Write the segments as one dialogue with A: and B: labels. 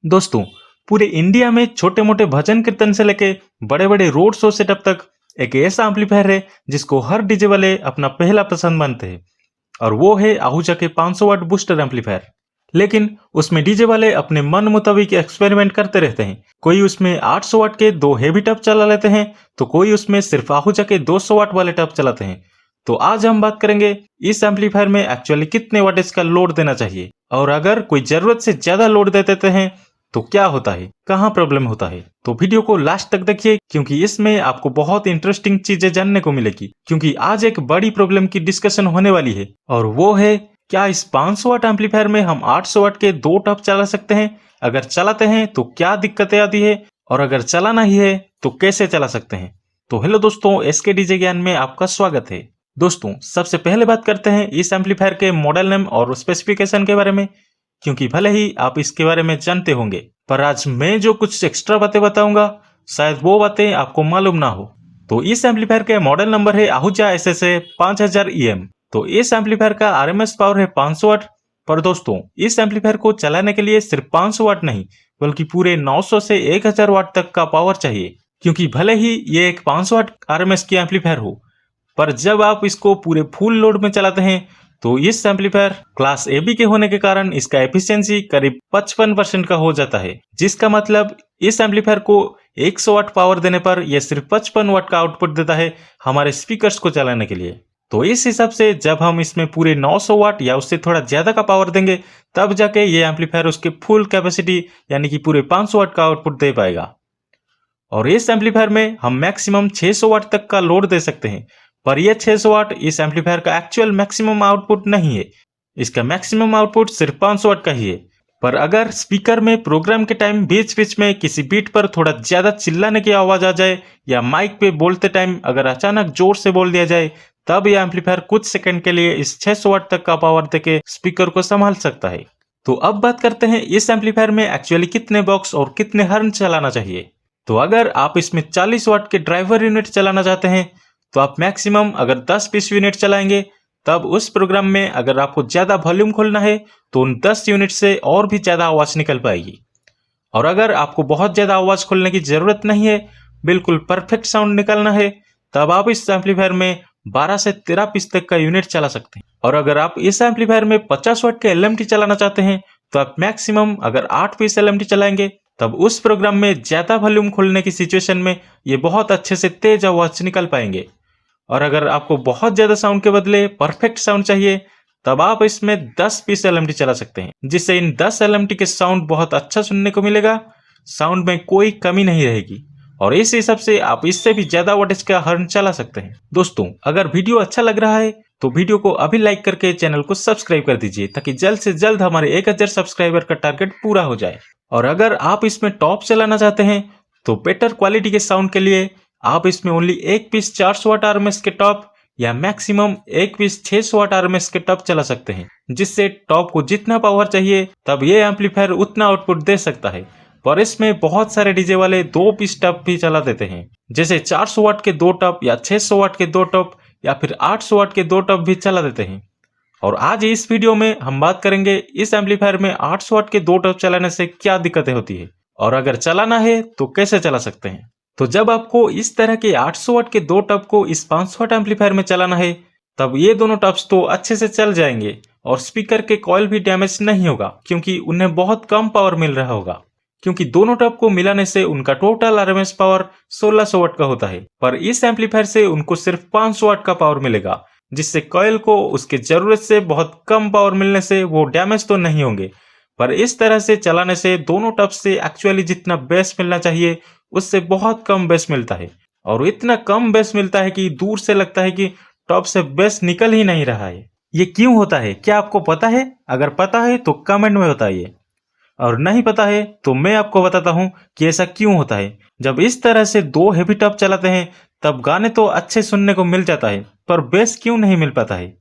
A: दोस्तों, पूरे इंडिया में छोटे मोटे भजन कीर्तन से लेके बड़े बड़े रोड शो सेटअप तक एक ऐसा एम्पलीफायर है जिसको हर डीजे वाले अपना पहला पसंद मानते हैं। और वो है आहूजा के 500 वाट बूस्टर एम्पलीफायर। लेकिन उसमें डीजे वाले अपने मन मुताबिक एक्सपेरिमेंट करते रहते हैं। कोई उसमें 800 वाट के दो हेवी टब चला लेते हैं, तो कोई उसमें सिर्फ आहूजा के 200 वाट वाले टब चलाते हैं। तो आज हम बात करेंगे इस एम्पलीफायर में एक्चुअली कितने वाटेज का लोड देना चाहिए, और अगर कोई जरूरत से ज्यादा लोड दे देते हैं तो क्या होता है, कहाँ प्रॉब्लम होता है। तो वीडियो को लास्ट तक देखिए, क्योंकि इसमें आपको बहुत इंटरेस्टिंग चीजें जानने को मिलेगी। क्योंकि आज एक बड़ी प्रॉब्लम की डिस्कशन होने वाली है, और वो है क्या इस 500 वाट एम्पलीफायर में हम 800 वाट के दो टब चला सकते हैं। अगर चलाते हैं तो क्या दिक्कतें आती है, और अगर चलाना ही है तो कैसे चला सकते हैं। तो हेलो दोस्तों, एसके डीजे ज्ञान में आपका स्वागत है। दोस्तों, सबसे पहले बात करते हैं इस एम्पलीफायर के मॉडल नेम और स्पेसिफिकेशन के बारे में, क्योंकि भले ही आप इसके बारे में जानते होंगे, पर आज मैं जो कुछ एक्स्ट्रा बातें बताऊंगा शायद वो बातें आपको मालूम ना हो। तो इस एम्पलीफायर के मॉडल नंबर है आहूजा SSA 5000 EM। तो इस एम्पलीफायर का RMS पावर है 500 वाट। पर दोस्तों, इस एम्पलीफायर को चलाने के लिए सिर्फ 500 वाट नहीं, बल्कि पूरे 900 से 1000 वाट तक का पावर चाहिए। क्योंकि भले ही ये एक 500 वाट RMS की एम्पलीफायर हो, पर जब आप इसको पूरे फुल लोड में चलाते हैं तो इस एम्पलीफायर क्लास AB के होने के कारण इसका एफिशिएंसी करीब 55% का हो जाता है। जिसका मतलब इस एम्पलीफायर को 100 वाट पावर देने पर यह सिर्फ 55 वाट का आउटपुट देता है हमारे स्पीकर्स को चलाने के लिए। तो इस हिसाब से जब हम इसमें पूरे 900 वाट या उससे थोड़ा ज्यादा का पावर देंगे, तब जाके ये एम्पलीफायर उसके फुल कैपेसिटी यानी कि पूरे 500 वाट का आउटपुट दे पाएगा। और इस एम्पलीफायर में हम मैक्सिमम 600 वाट तक का लोड दे सकते हैं। पर यह 600 वाट इस एम्पलीफायर का एक्चुअल मैक्सिमम आउटपुट नहीं है। इसका मैक्सिमम आउटपुट सिर्फ 500 वाट का ही है। पर अगर स्पीकर में प्रोग्राम के टाइम बीच बीच में किसी बीट पर थोड़ा ज्यादा चिल्लाने की आवाज आ जाए, या माइक पे बोलते टाइम अगर अचानक जोर से बोल दिया जाए, तब यह एम्पलीफायर कुछ सेकंड के लिए इस 600 वाट तक का पावर देके स्पीकर को संभाल सकता है। तो अब बात करते हैं इस एम्पलीफायर में एक्चुअली कितने बॉक्स और कितने हर्न चलाना चाहिए। तो अगर आप इसमें 40 वाट के ड्राइवर यूनिट चलाना चाहते हैं, तो आप मैक्सिमम अगर 10 पीस यूनिट चलाएंगे, तब उस प्रोग्राम में अगर आपको ज्यादा वॉल्यूम खोलना है तो उन 10 यूनिट से और भी ज्यादा आवाज निकल पाएगी। और अगर आपको बहुत ज्यादा आवाज खोलने की जरूरत नहीं है, बिल्कुल परफेक्ट साउंड निकालना है, तब आप इस एम्पलीफायर में 12 से 13 पीस तक का यूनिट चला सकते हैं। और अगर आप इस एम्पलीफायर में 50 वाट के LMT चलाना चाहते हैं, तो आप मैक्सिमम अगर 8 पीस LMT चलाएंगे, तब उस प्रोग्राम में ज्यादा वॉल्यूम खोलने की सिचुएशन में ये बहुत अच्छे से तेज आवाज निकाल पाएंगे। और अगर आपको बहुत ज्यादा साउंड के बदले परफेक्ट साउंड चाहिए, तब आप इसमें 10 पीस LMT चला सकते हैं, जिससे इन 10 LMT के साउंड बहुत अच्छा सुनने को मिलेगा। साउंड में कोई कमी नहीं रहेगी, और इस हिसाब से आप इससे भी ज्यादा वाटेज का हॉर्न चला सकते हैं। दोस्तों, अगर वीडियो अच्छा लग रहा है तो वीडियो को अभी लाइक करके चैनल को सब्सक्राइब कर दीजिए, ताकि जल्द से जल्द हमारे 1000 सब्सक्राइबर का टारगेट पूरा हो जाए। और अगर आप इसमें टॉप चलाना चाहते हैं, तो बेटर क्वालिटी के साउंड के लिए आप इसमें ओनली एक पीस 400 वाट RMS के टॉप, या मैक्सिमम एक पीस 600 वाट RMS के टॉप चला सकते हैं, जिससे टॉप को जितना पावर चाहिए तब ये एम्पलीफायर उतना आउटपुट दे सकता है। पर इसमें बहुत सारे डीजे वाले 2 पीस टॉप भी चला देते हैं, जैसे 400 वाट के 2 टॉप, या 600 वाट के 2 टॉप, या फिर 800 वाट के 2 टॉप भी चला देते हैं। और आज इस वीडियो में हम बात करेंगे इस एम्पलीफायर में 800 वाट के 2 टॉप चलाने से क्या दिक्कतें होती है, और अगर चलाना है तो कैसे चला सकते हैं। तो जब आपको इस तरह के 800 वाट के 2 टॉप को इस 500 वाट एम्पलीफायर में चलाना है, तब ये दोनों टॉप्स तो अच्छे से चल जाएंगे, और स्पीकर के कॉइल भी डैमेज नहीं होगा, क्योंकि उन्हें बहुत कम पावर मिल रहा होगा। क्योंकि दोनों टॉप को मिलाने से उनका टोटल RMS पावर 1600 वाट का होता है, पर इस एम्पलीफायर से उनको सिर्फ 500 वाट का पावर मिलेगा, जिससे कॉइल को उसके जरूरत से बहुत कम पावर मिलने से वो डैमेज तो नहीं होंगे। पर इस तरह से चलाने से दोनों टॉप से एक्चुअली जितना बेस मिलना चाहिए उससे बहुत कम बेस मिलता है, और इतना कम बेस मिलता है कि दूर से लगता है कि टॉप से बेस निकल ही नहीं रहा है। ये क्यों होता है, क्या आपको पता है? अगर पता है तो कमेंट में बताइए, और नहीं पता है तो मैं आपको बताता हूँ कि ऐसा क्यों होता है। जब इस तरह से 2 हेवी टॉप चलाते हैं, तब गाने तो अच्छे सुनने को मिल जाता है, पर बेस क्यों नहीं मिल पाता है?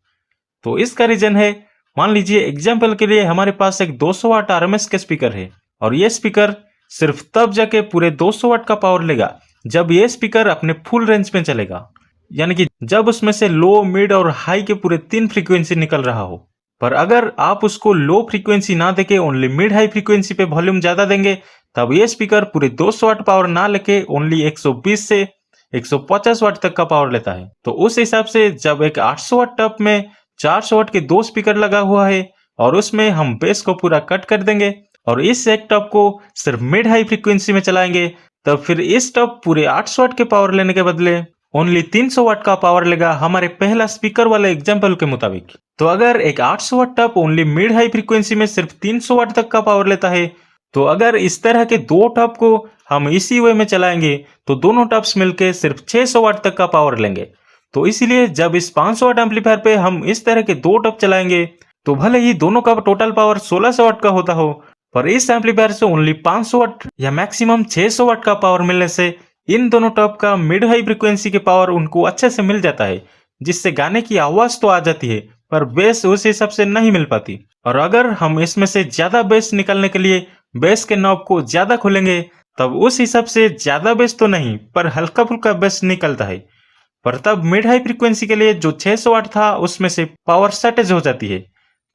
A: तो इसका रीजन है, मान लीजिए एग्जाम्पल के लिए हमारे पास एक 200 वाट RMS के स्पीकर है, और ये स्पीकर सिर्फ तब जाके पूरे 200 वाट का पावर लेगा जब ये स्पीकर अपने फुल रेंज में चलेगा, यानी कि जब उसमें से लो, मिड और हाई के पूरे 3 फ्रीक्वेंसी निकल रहा हो। पर अगर आप उसको लो फ्रीक्वेंसी ना देके ओनली मिड हाई फ्रीक्वेंसी पे वॉल्यूम ज्यादा देंगे तब ये स्पीकर पूरे 200 वाट पावर ना लेके ओनली 120 से 150 वाट तक का पावर लेता है। तो उस हिसाब से जब एक 800 वाट टब में 400 वाट के 2 स्पीकर लगा हुआ है और उसमें हम बेस को पूरा कट कर देंगे और इस एक टब को सिर्फ मिड हाई फ्रीक्वेंसी में चलाएंगे, तब फिर इस टब पूरे 800 वाट के पावर लेने के बदले ओनली 300 वाट का पावर लेगा हमारे पहला स्पीकर वाले एग्जाम्पल के मुताबिक। तो अगर एक 800 watt tub only mid high frequency में सिर्फ 300 वाट तक का पावर लेता है, तो अगर इस तरह के दो टब को हम इसी वे में चलाएंगे तो दोनों टब्स मिलके सिर्फ 600 वाट तक का पावर लेंगे। तो इसीलिए जब इस 500 वाट एम्पलीफायर पे हम इस तरह के दो टब चलाएंगे तो भले ही दोनों का टोटल पावर 1600 वाट का होता हो, पर इस एम्पलीफायर से ओनली 500 वाट या मैक्सिमम 600 वाट का पावर मिलने से इन दोनों टब का मिड हाई फ्रीक्वेंसी के पावर उनको अच्छे से मिल जाता है, जिससे गाने की आवाज तो आ जाती है पर बेस उस हिसाब से नहीं मिल पाती। और अगर हम इसमें से ज्यादा बेस निकालने के लिए बेस के नॉब को ज्यादा खोलेंगे तब उस हिसाब से ज्यादा बेस तो नहीं पर हल्का फुल्का बेस निकलता है, पर तब मिड हाई फ्रीक्वेंसी के लिए जो 600 वाट था उसमें से पावर शॉर्टेज हो जाती है,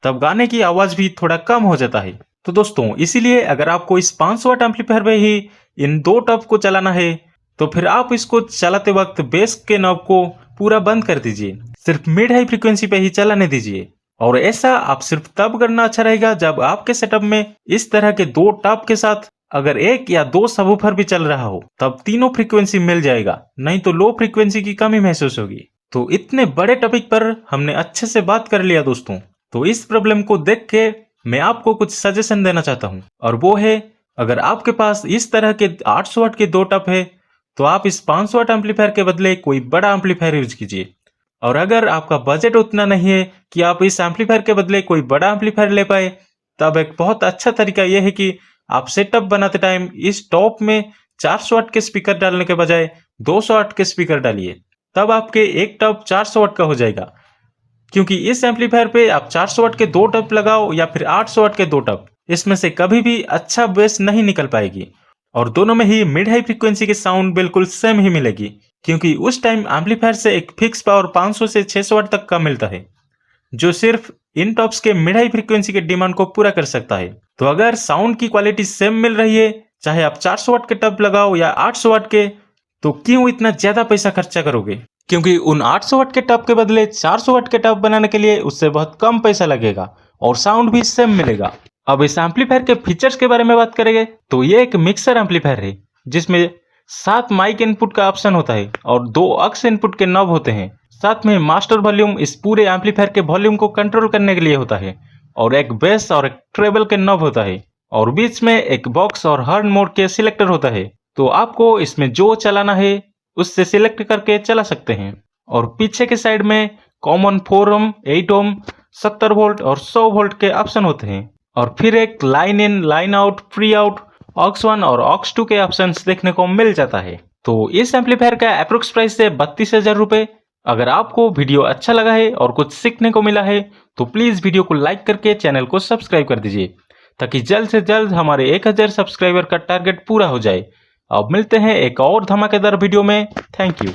A: तब गाने की आवाज भी थोड़ा कम हो जाता है। तो दोस्तों इसीलिए अगर आपको इस 500 वाट एम्पलीफायर में ही इन दो टब को चलाना है तो फिर आप इसको चलाते वक्त बेस के नॉब को पूरा बंद कर दीजिए, सिर्फ मिड हाई फ्रीक्वेंसी पे ही चलाने दीजिए। और ऐसा आप सिर्फ तब करना अच्छा रहेगा जब आपके सेटअप में इस तरह के दो टब के साथ अगर एक या दो सबवूफर भी चल रहा हो, तब तीनों फ्रीक्वेंसी मिल जाएगा, नहीं तो लो फ्रीक्वेंसी की कमी महसूस होगी। तो इतने बड़े टॉपिक पर हमने अच्छे से बात कर लिया दोस्तों। तो इस प्रॉब्लम को देख के मैं आपको कुछ सजेशन देना चाहता हूँ, और वो है अगर आपके पास इस तरह के 800 वाट के दो टब है तो आप इस 500 वाट एम्पलीफायर के बदले कोई बड़ा एम्पलीफायर यूज कीजिए। और अगर आपका बजट उतना नहीं है कि आप इस एम्पलीफायर के बदले कोई बड़ा एम्पलीफायर ले पाए, तब एक बहुत अच्छा तरीका यह है कि आप सेटअप बनाते टाइम इस टॉप में 400 वाट के स्पीकर डालने के बजाय 200 वाट के स्पीकर डालिए, तब आपके एक टब 400 वाट का हो जाएगा। क्योंकि इस एम्पलीफायर पे आप 400 वाट के दो टब लगाओ या फिर 800 वाट के दो टब, इसमें से कभी भी अच्छा बेस नहीं निकल पाएगी और दोनों में ही मिड हाई फ्रीक्वेंसी की साउंड बिल्कुल सेम ही मिलेगी, क्योंकि उस टाइम एम्पलीफायर से एक फिक्स पावर 500 से 600 वाट तक का मिलता है जो सिर्फ इन टॉप्स के मिड हाई फ्रीक्वेंसी के डिमांड को पूरा कर सकता है। तो अगर साउंड की क्वालिटी सेम मिल रही है, चाहे आप 400 वाट के टब लगाओ या 800 वाट के, तो क्यों इतना ज्यादा पैसा खर्चा करोगे? क्योंकि उन 800 वाट के टब के बदले 400 वाट के टब बनाने के लिए उससे बहुत कम पैसा लगेगा और साउंड भी सेम मिलेगा। अब इस एम्पलीफायर के फीचर्स के बारे में बात करेंगे तो ये एक मिक्सर एम्पलीफायर है जिसमें 7 माइक इनपुट का ऑप्शन होता है और 2 ऑक्स इनपुट के नॉब होते हैं। साथ में मास्टर वॉल्यूम इस पूरे एम्पलीफायर के वॉल्यूम को कंट्रोल करने के लिए होता है और एक बेस और एक ट्रेबल के नॉब होता है और बीच में एक बॉक्स और हॉर्न मोड के सिलेक्टर होता है। तो आपको इसमें जो चलाना है उससे सिलेक्ट करके चला सकते हैं। और पीछे के साइड में कॉमन 4 ओम, 8 ओम, 70 वोल्ट और 100 वोल्ट के ऑप्शन होते हैं और फिर एक line in, line out, free out, ऑक्स 1 और ऑक्स 2 के ऑप्शंस देखने को मिल जाता है। तो इस एम्पलीफायर का अप्रोक्स प्राइस है 32,000 रुपए। अगर आपको वीडियो अच्छा लगा है और कुछ सीखने को मिला है तो प्लीज वीडियो को लाइक करके चैनल को सब्सक्राइब कर दीजिए ताकि जल्द से जल्द हमारे 1000 सब्सक्राइबर का टारगेट पूरा हो जाए। अब मिलते हैं एक और धमाकेदार वीडियो में। Thank you.